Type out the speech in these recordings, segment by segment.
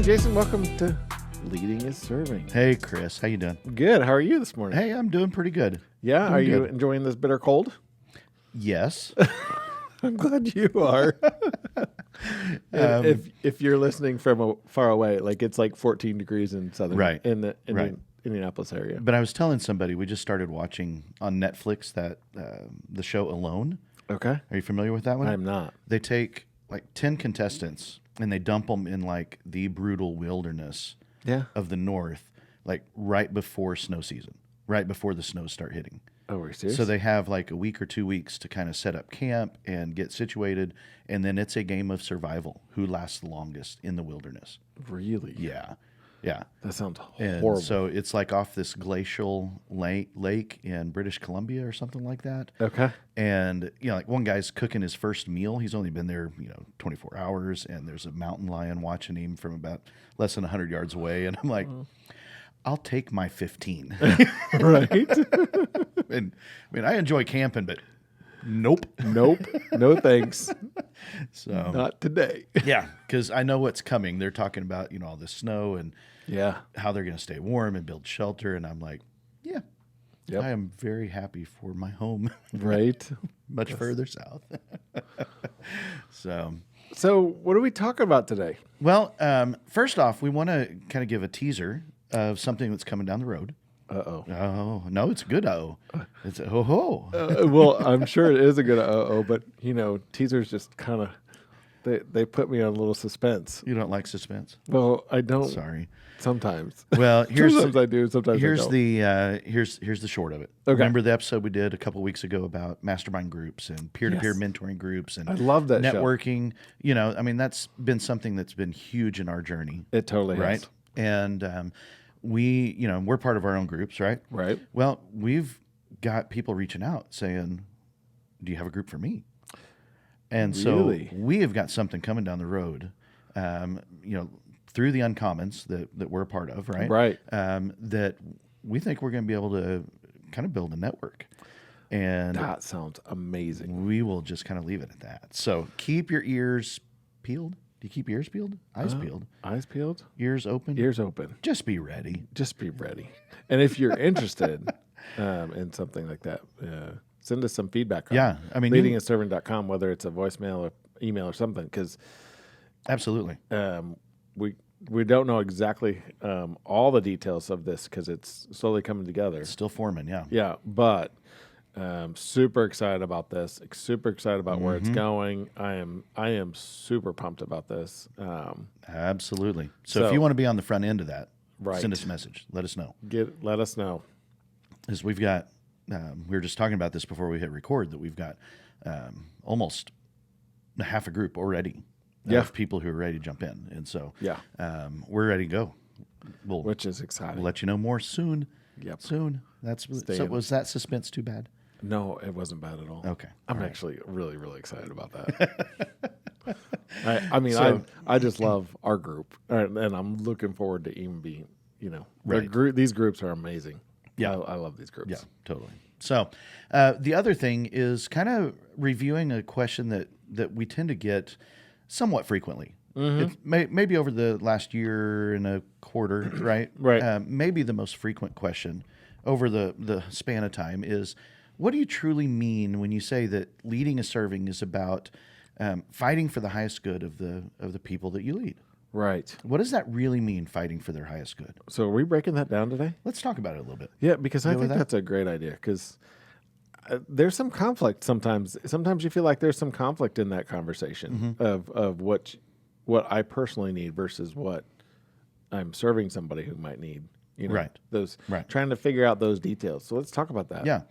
morning, Jason. Welcome to Leading is Serving. Hey, Chris. How you doing? Good. How are you this morning? Hey, I'm doing pretty good. Yeah. Are you enjoying this bitter cold? Yes. I'm glad you are. If you're listening from far away, like it's like 14 degrees in southern, in the Indianapolis area. But I was telling somebody we just started watching on Netflix that the show Alone. Okay. Are you familiar with that one? I'm not. They take like 10 contestants and they dump them in like the brutal wilderness of the North, like right before snow season, right before the snows start hitting. Oh, are you serious? So they have like a week or 2 weeks to kind of set up camp and get situated, and then it's a game of survival. Who lasts the longest in the wilderness? Really? Yeah. Yeah. That sounds And horrible. so it's like off this glacial lake in British Columbia or something like that. Okay. And, you know, like one guy's cooking his first meal. He's only been there, 24 hours, and there's a mountain lion watching him from about less than 100 yards away. And I'm like, I'll take my 15. Right? And I mean, I enjoy camping, but nope. No thanks. So Not today. yeah, because I know what's coming. They're talking about, all the snow and how they're going to stay warm and build shelter. And I'm like, yeah, Yep. I am very happy for my home. Right. Much further south. So what are we talking about today? Well, first off, we want to kind of give a teaser of something that's coming down the road. Uh-oh. Oh, no, it's a good It's a ho-ho. Well, I'm sure it is a good but teasers just kind of they put me on a little suspense. You don't like suspense? Well, I don't. Sorry. Sometimes. Well, sometimes I do. Sometimes here's I don't. here's the short of it. Okay. Remember the episode we did a couple weeks ago about mastermind groups and peer-to-peer mentoring groups and I love that show. networking. That's been something that's been huge in our journey. It totally right? has. And we're part of our own groups, right? Right. Well, we've got people reaching out saying, "Do you have a group for me?" And Really? so we have got something coming down the road, through the Uncommons that we're a part of, right? Right. That we think we're going to be able to kind of build a network. And That sounds amazing. we will just kind of leave it at that. So keep your ears peeled. Do you keep your ears peeled? Eyes peeled. Eyes peeled, Ears open. ears open. Just be ready. Just be ready. And if you're interested in something like that, send us some feedback. Yeah, I mean, leadingisservant.com, whether it's a voicemail or email or something, because absolutely. we don't know exactly all the details of this because it's slowly coming together. It's still forming, yeah. Yeah, but super excited about this. Super excited about where it's going. I am super pumped about this. Absolutely. So if you want to be on the front end of that, send us a message. Let us know. Let us know. Because we've got, we were just talking about this before we hit record, that we've got almost half a group already of people who are ready to jump in. And so we're ready to go. Which is exciting. We'll let you know more soon. Yep. Soon. Was that suspense too bad? No, it wasn't bad at all. Okay. I'm actually really, really excited about that. I just love our group, and I'm looking forward to even being, these groups are amazing. Yeah. I love these groups. Yeah, totally. So the other thing is kind of reviewing a question that we tend to get somewhat frequently. It's maybe over the last year and a quarter, right? Right. Maybe the most frequent question over the span of time is, what do you truly mean when you say that leading and serving is about fighting for the highest good of the people that you lead? Right. What does that really mean, fighting for their highest good? So are we breaking that down today? Let's talk about it a little bit. Yeah, because I with think that? that's a great idea, because there's some conflict sometimes. Sometimes you feel like there's some conflict in that conversation of what I personally need versus what I'm serving somebody who might need. Right. Trying to figure out those details. So let's talk about that. Yeah.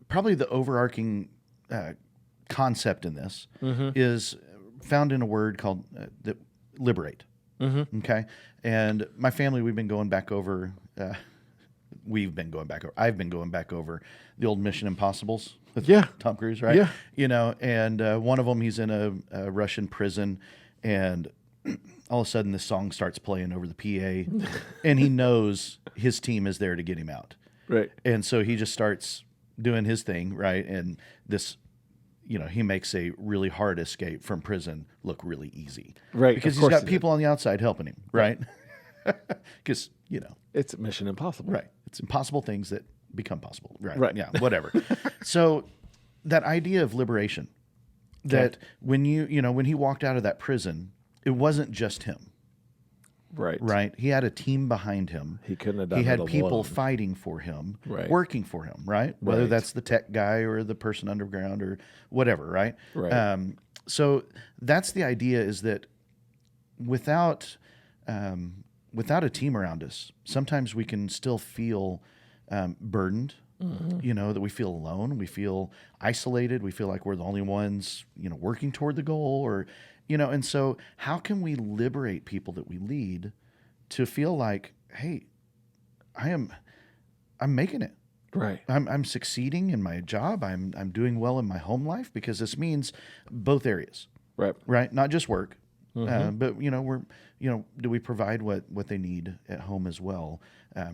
Probably the overarching concept in this is found in a word called liberate. Okay. And my family, we've been going back over, I've been going back over the old Mission Impossibles with Tom Cruise, right? Yeah. And one of them, he's in a Russian prison, and all of a sudden this song starts playing over the PA, and he knows his team is there to get him out. Right. And so he just starts doing his thing, right? And this he makes a really hard escape from prison look really easy. Right. Because he's got people on the outside helping him, right? Because, it's Mission Impossible. right. It's impossible things that become possible. Right. Right. Yeah, whatever. So that idea of liberation, that when when he walked out of that prison, it wasn't just him. Right. Right. He had a team behind him. He couldn't have done He it had people alone. fighting for him, Right. working for him, right? Whether Right. that's the tech guy or the person underground or whatever, right? Right. So that's the idea, is that without a team around us, sometimes we can still feel burdened. That we feel alone, we feel isolated, we feel like we're the only ones, working toward the goal, or, and so how can we liberate people that we lead to feel like, hey, I'm making it. Right. I'm succeeding in my job. I'm doing well in my home life, because this means both areas, Right. right? Not just work, but do we provide what they need at home as well,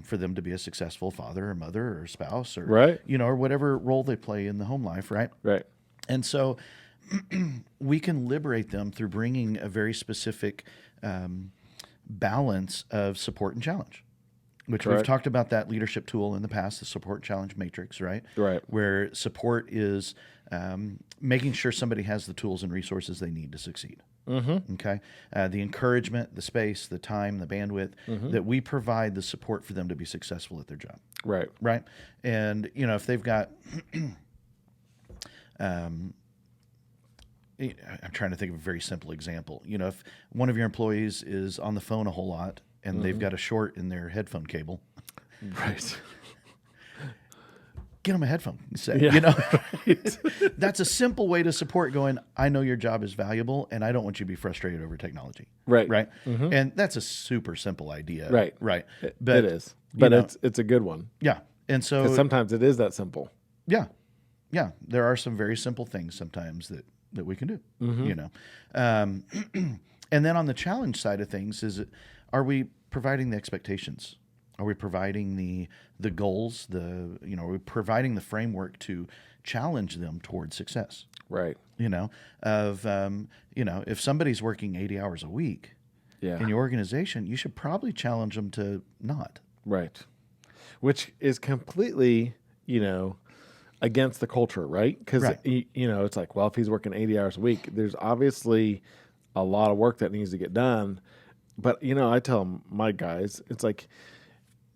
for them to be a successful father or mother or spouse, or Right. or whatever role they play in the home life, right? Right. And so we can liberate them through bringing a very specific balance of support and challenge, which we've Correct. talked about that leadership tool in the past, the support challenge matrix, right? Right. Where support is making sure somebody has the tools and resources they need to succeed. Okay. The encouragement, the space, the time, the bandwidth, that we provide the support for them to be successful at their job. Right. Right. And, if they've got, I'm trying to think of a very simple example. If one of your employees is on the phone a whole lot and they've got a short in their headphone cable, Right. get them a headphone set. Yeah. That's a simple way to support, going, I know your job is valuable and I don't want you to be frustrated over technology. Right. Right. And that's a super simple idea. Right. Right. It is. But it's a good one. Yeah. And so 'Cause sometimes it is that simple. yeah. Yeah. There are some very simple things sometimes that we can do, and then on the challenge side of things, are we providing the expectations? Are we providing the goals? Are we providing the framework to challenge them towards success? Right. If somebody's working 80 hours a week Yeah. in your organization, you should probably challenge them to not. Right. Which is completely, against the culture, right? Because, Right. It's like, well, if he's working 80 hours a week, there's obviously a lot of work that needs to get done. But, I tell my guys, it's like,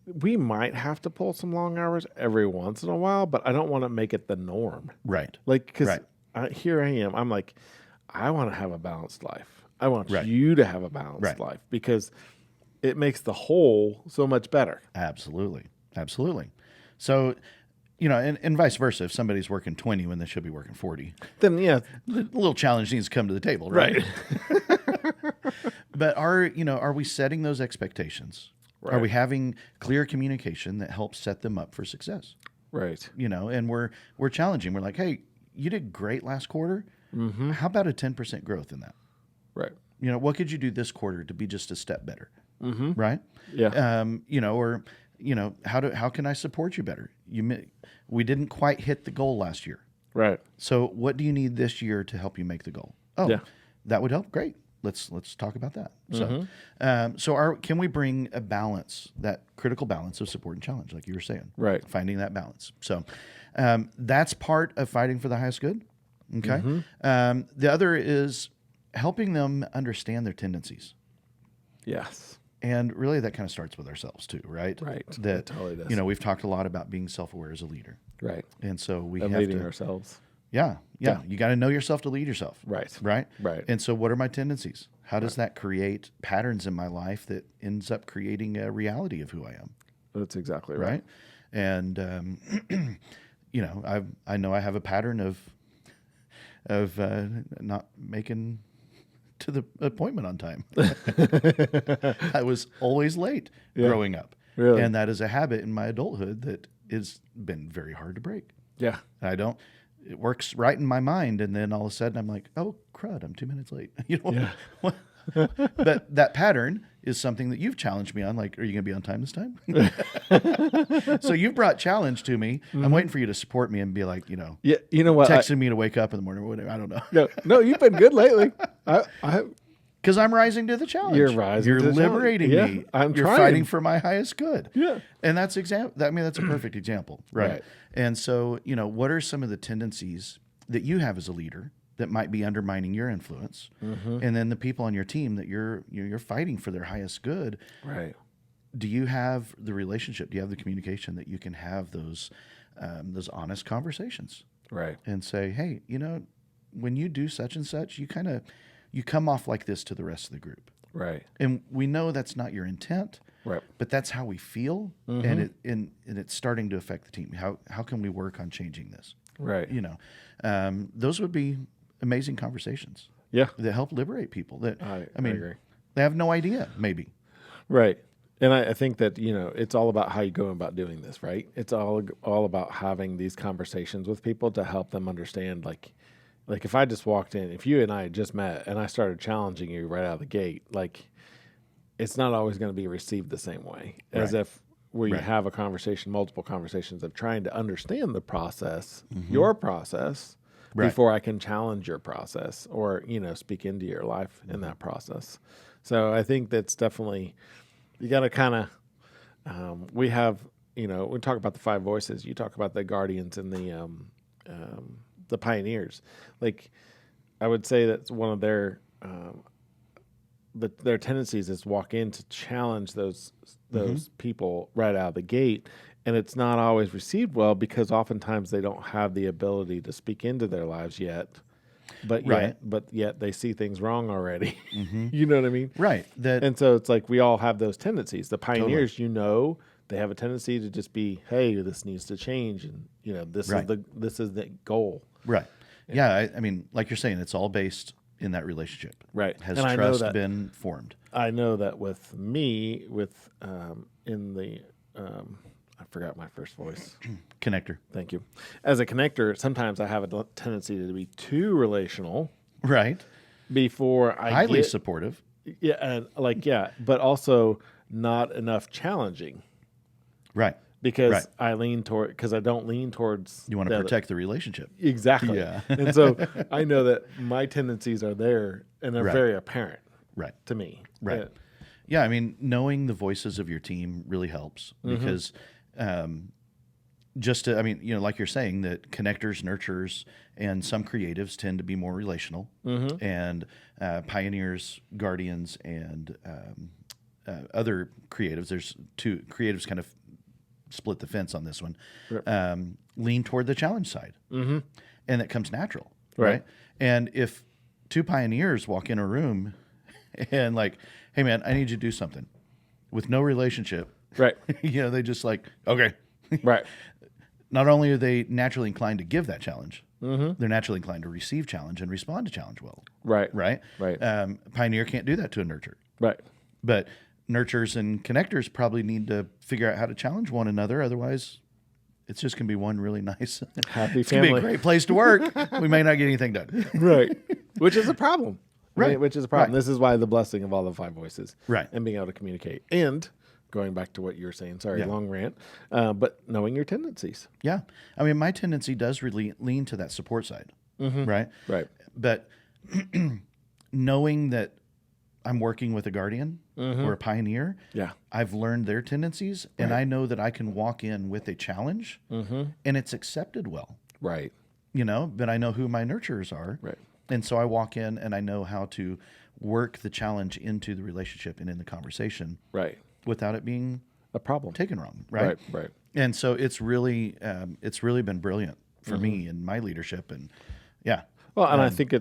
we might have to pull some long hours every once in a while, but I don't want to make it the norm. Right. Like, because Right. here I am. I'm like, I want to have a balanced life. I want Right. you to have a balanced Right. life, because it makes the whole so much better. Absolutely. Absolutely. So, and vice versa. If somebody's working 20 when they should be working 40, Then, yeah, a little challenge needs to come to the table, right? But are we setting those expectations? Are Right. we having clear communication that helps set them up for success? right. And we're challenging. We're like, hey, you did great last quarter. How about a 10% growth in that? Right. What could you do this quarter to be just a step better? Right? Yeah. How can I support you better? We didn't quite hit the goal last year. Right. So what do you need this year to help you make the goal? Oh, Yeah. that would help. Great. Let's talk about that. Can we bring a balance, that critical balance of support and challenge, like you were saying? Right. Finding that balance. So that's part of fighting for the highest good. Okay. The other is helping them understand their tendencies. Yes. And really that kind of starts with ourselves too, right? Right. That, It totally does. we've talked a lot about being self-aware as a leader. Right. And so we And have leading to, ourselves. yeah. You got to know yourself to lead yourself. Right. Right. Right. And so what are my tendencies? How does that create patterns in my life that ends up creating a reality of who I am? That's exactly right. Right. And, I know I have a pattern of not making to the appointment on time. I was always late growing up. Really? And that is a habit in my adulthood that has been very hard to break. Yeah. It works right in my mind. And then all of a sudden I'm like, oh, crud, I'm 2 minutes late. Yeah. But that pattern is something that you've challenged me on. Like, are you going to be on time this time? So you've brought challenge to me. I'm waiting for you to support me and be like, Yeah, you know what? texting me to wake up in the morning or whatever. I don't know. No, you've been good lately. Because I'm rising to the challenge. You're rising You're to the liberating challenge. me. Yeah, I'm You're trying. fighting for my highest good. Yeah. And that's that's a perfect example. Right. Right. And so, what are some of the tendencies that you have as a leader that might be undermining your influence? And then the people on your team that you're fighting for their highest good. Right. Do you have the relationship? Do you have the communication that you can have those honest conversations? Right. And say, hey, when you do such and such, you come off like this to the rest of the group. Right. And we know that's not your intent. Right. But that's how we feel, and it's starting to affect the team. How can we work on changing this? Right. Those would be amazing conversations. Yeah. That help liberate people. That I mean, agree. they have no idea. Maybe. Right. And I think that, it's all about how you go about doing this, right? It's all about having these conversations with people to help them understand, like if I just walked in, if you and I had just met and I started challenging you right out of the gate, it's not always going to be received the same way as if we have a conversation, multiple conversations of trying to understand the process, your process, before I can challenge your process or, speak into your life in that process. So I think that's definitely, you got to kind of, we have, we talk about the 5 voices, you talk about the guardians and the pioneers. I would say that's one of their tendencies is walk in to challenge those people right out of the gate, and it's not always received well because oftentimes they don't have the ability to speak into their lives yet, but yet they see things wrong already. You know what I mean? Right. And so it's like we all have those tendencies. The pioneers, they have a tendency to just be, hey, this needs to change, and this is the goal. Right. Yeah. I mean, like you're saying, it's all based in that relationship. Right. Has and trust been formed? I know that with me, I forgot my first voice. Connector. Thank you. As a connector, sometimes I have a tendency to be too relational. Right. Before I highly supportive. Yeah, and but also not enough challenging. Right. Because I don't lean towards. You want to protect the relationship. Exactly. Yeah. And so I know that my tendencies are there and they're very apparent. Right. To me. Right. Yeah. I mean, knowing the voices of your team really helps because like you're saying, that connectors, nurturers, and some creatives tend to be more relational, and pioneers, guardians, and other creatives. There's 2 creatives kind of split the fence on this one. Lean toward the challenge side, and that comes natural, right? And if 2 pioneers walk in a room and hey man, I need you to do something with no relationship, right? They just okay, right. Not only are they naturally inclined to give that challenge, they're naturally inclined to receive challenge and respond to challenge well. Right. Right. Right. Pioneer can't do that to a nurture. Right. But nurturers and connectors probably need to figure out how to challenge one another. Otherwise, it's just going to be one really nice, happy it's family. Going to be a great place to work. We may not get anything done. Right. Which is a problem. Right. Which is a problem. Right. This is why the blessing of all the 5 voices. Right. And being able to communicate. And going back to what you were saying, long rant, but knowing your tendencies. Yeah. I mean, my tendency does really lean to that support side. Right. Right. But knowing that I'm working with a guardian or a pioneer, I've learned their tendencies, and I know that I can walk in with a challenge, and it's accepted well. Right. But I know who my nurturers are. Right. And so I walk in and I know how to work the challenge into the relationship and in the conversation. Right. Without it being a problem taken wrong. Right. Right. And so it's really been brilliant for me in my leadership. And well, and I think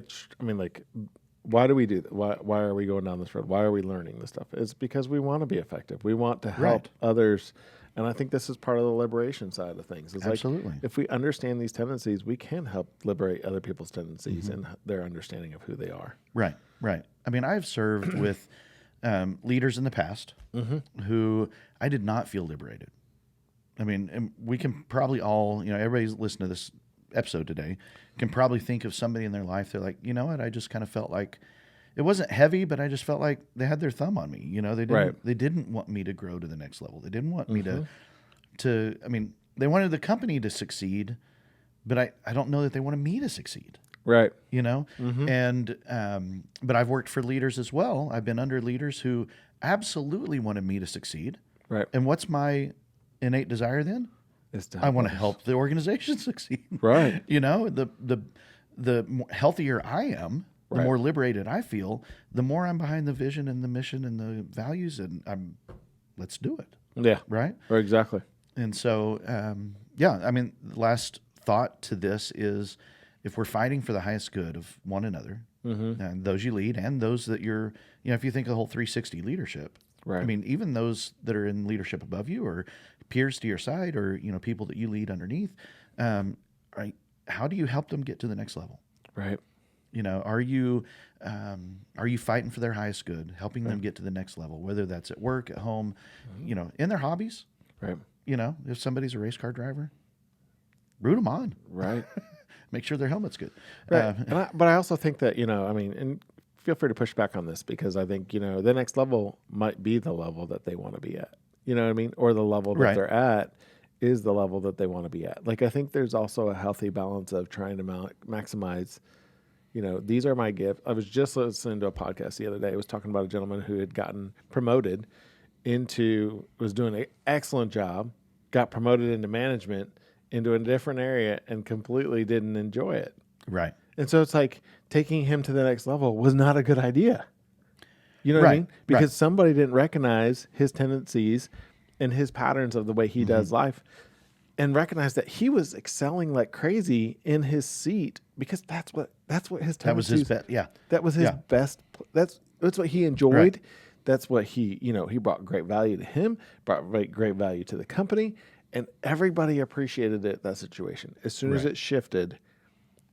why do we do that? Why are we going down this road? Why are we learning this stuff? It's because we want to be effective. We want to help others. And I think this is part of the liberation side of things. It's Absolutely. If we understand these tendencies, we can help liberate other people's tendencies and their understanding of who they are. Right, right. I mean, I've served with leaders in the past who I did not feel liberated. I mean, and we can probably all, everybody's listening to this episode today can probably think of somebody in their life. They're like, you know what? I just kind of felt like it wasn't heavy, but I just felt like they had their thumb on me. You know, Right. they didn't want me to grow to the next level. They didn't want me to, I mean, they wanted the company to succeed, but I don't know that they wanted me to succeed. Right. You know, and but I've worked for leaders as well. I've been under leaders who absolutely wanted me to succeed. Right. And what's my innate desire then? It's to I want to help the organization succeed. Right. You know, the healthier I am, the Right. more liberated I feel, the more I'm behind the vision and the mission and the values, and let's do it. Yeah. Right. Or exactly. And so, yeah, I mean, the last thought to this is, if we're fighting for the highest good of one another, and those you lead and those that you're, you know, if you think of the whole 360 leadership, Right. I mean, even those that are in leadership above you or peers to your side or, you know, people that you lead underneath, right? How do you help them get to the next level? Right. You know, are you fighting for their highest good, helping them get to the next level, whether that's at work, at home, you know, in their hobbies? Right. You know, if somebody's a race car driver, root them on. Right. Make sure their helmet's good. Right. But I also think that, you know, I mean, and feel free to push back on this, because I think, you know, the next level might be the level that they want to be at. You know what I mean? Or the level that Right. they're at is the level that they want to be at. Like, I think there's also a healthy balance of trying to maximize, you know, these are my gifts. I was just listening to a podcast the other day. It was talking about a gentleman who had gotten promoted was doing an excellent job, got promoted into management, into a different area, and completely didn't enjoy it. Right. And so it's like taking him to the next level was not a good idea. You know what I Right, mean? Because right. somebody didn't recognize his tendencies and his patterns of the way he does life, and recognize that he was excelling like crazy in his seat, because that's what his tendencies. That was his best. Yeah. That was his Yeah. best. That's what he enjoyed. Right. That's what he brought great value to him, brought great value to the company, and everybody appreciated it, that situation. As soon as Right. it shifted,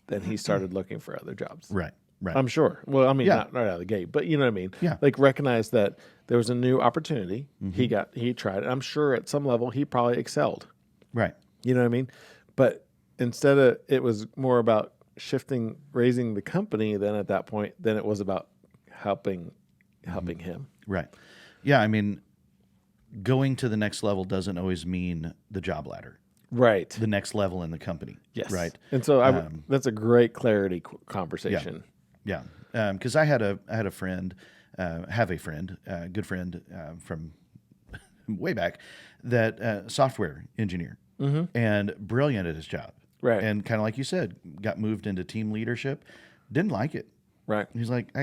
then he started looking for other jobs. Right. Right. I'm sure. Well, I mean, Yeah. not right out of the gate, but you know what I mean? Yeah. Like, recognize that there was a new opportunity. He tried it. I'm sure at some level he probably excelled. Right. You know what I mean? But instead of, it was more about raising the company then at that point, than it was about helping him. Right. Yeah. I mean, going to the next level doesn't always mean the job ladder, Right. the next level in the company. Yes. Right. And so that's a great clarity conversation. Yeah. Because I had a friend, have a friend, good friend from way back, that software engineer and brilliant at his job. Right. And kind of like you said, got moved into team leadership, didn't like it. Right. He's like,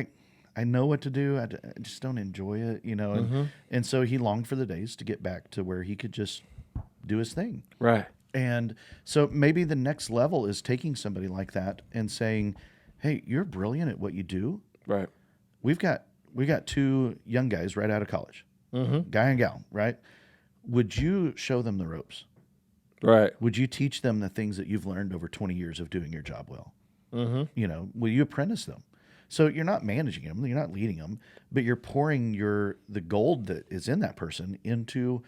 I know what to do. I just don't enjoy it, you know. And so he longed for the days to get back to where he could just do his thing. Right. And so maybe the next level is taking somebody like that and saying, hey, you're brilliant at what you do. Right. We got two young guys right out of college, guy and gal, right? Would you show them the ropes? Right. Would you teach them the things that you've learned over 20 years of doing your job well? You know, will you apprentice them? So you're not managing them, you're not leading them, but you're pouring the gold that is in that person into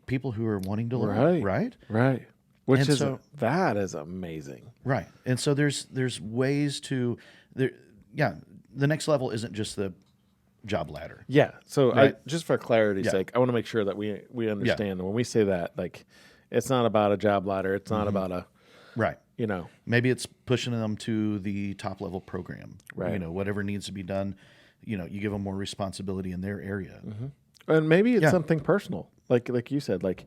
people who are wanting to learn, right? Right. Which And is so- that is amazing. Right. And so there's ways to the next level isn't just the job ladder. Yeah. So Right. just for clarity's Yeah. sake, I want to make sure that we understand when we say that, like, it's not about a job ladder. It's not about a, Right. you know, Maybe it's pushing them to the top level program. Right. You know, whatever needs to be done, you know, you give them more responsibility in their area. and maybe it's Yeah. something personal, like you said, like,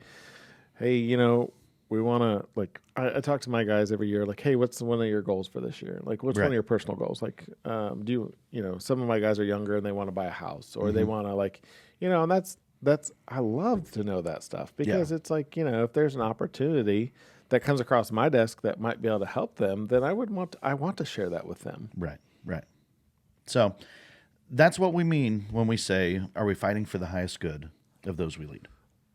hey, you know, we want to, like, I talk to my guys every year, like, hey, what's one of your goals for this year? Like, what's one Right. of your personal goals? Like, do you know, some of my guys are younger and they want to buy a house, or they want to, like, you know, and that's, I love to know that stuff, because it's like, you know, if there's an opportunity that comes across my desk that might be able to help them, then I want to share that with them. Right. Right. So that's what we mean when we say, are we fighting for the highest good of those we lead?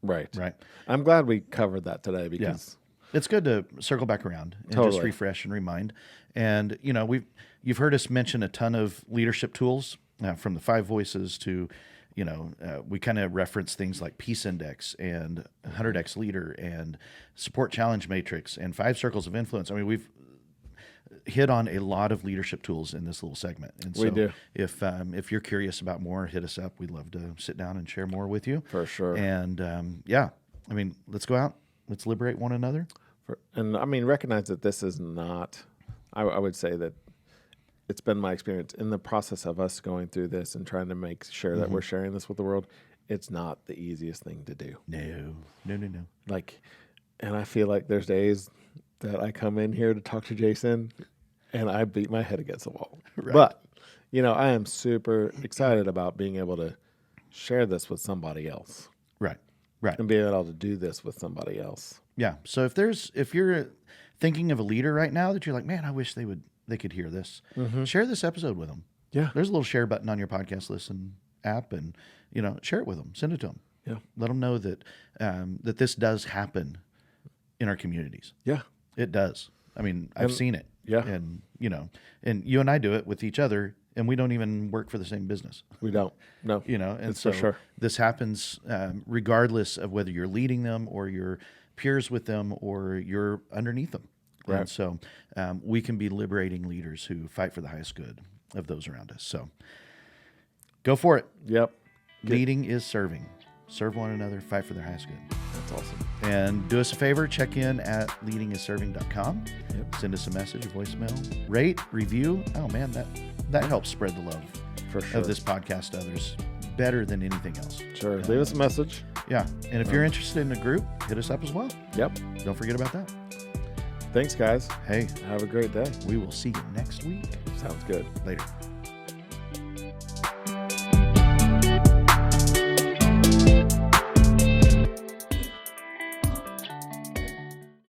Right. Right. I'm glad we covered that today, because It's good to circle back around and just Totally. refresh and remind. And, you know, you've heard us mention a ton of leadership tools, from the 5 voices to, you know, we kind of reference things like Peace Index and 100X Leader and Support Challenge Matrix and 5 Circles of Influence. I mean, hit on a lot of leadership tools in this little segment. And so We do. If you're curious about more, hit us up. We'd love to sit down and share more with you. For sure. And yeah, I mean, let's go out. Let's liberate one another. And I mean, recognize that this is not, I would say that it's been my experience in the process of us going through this and trying to make sure that we're sharing this with the world. It's not the easiest thing to do. No. Like, and I feel like there's days that I come in here to talk to Jason and I beat my head against the wall. Right. But, I am super excited about being able to share this with somebody else. Right. And being able to do this with somebody else. Yeah. So if you're thinking of a leader right now that you're like, man, I wish they could hear this, share this episode with them. Yeah. There's a little share button on your podcast listen app, and share it with them. Send it to them. Yeah. Let them know that that this does happen in our communities. Yeah. It does. I mean, I've seen it. Yeah. And and you and I do it with each other, and we don't even work for the same business. We don't. No. And It's so for sure. this happens regardless of whether you're leading them or you're peers with them or you're underneath them. Right. And so we can be liberating leaders who fight for the highest good of those around us. So go for it. Yep. Leading is serving. Serve one another, fight for their highest good. That's awesome. And do us a favor, check in at leadingisserving.com. Yep. Send us a message, a voicemail, rate, review. Oh man, that helps spread the love For sure. of this podcast to others better than anything else. Sure. Leave us a message. Yeah. And if you're interested in a group, hit us up as well. Yep. Don't forget about that. Thanks, guys. Hey, Have a great day. we will see you next week. Sounds good. Later.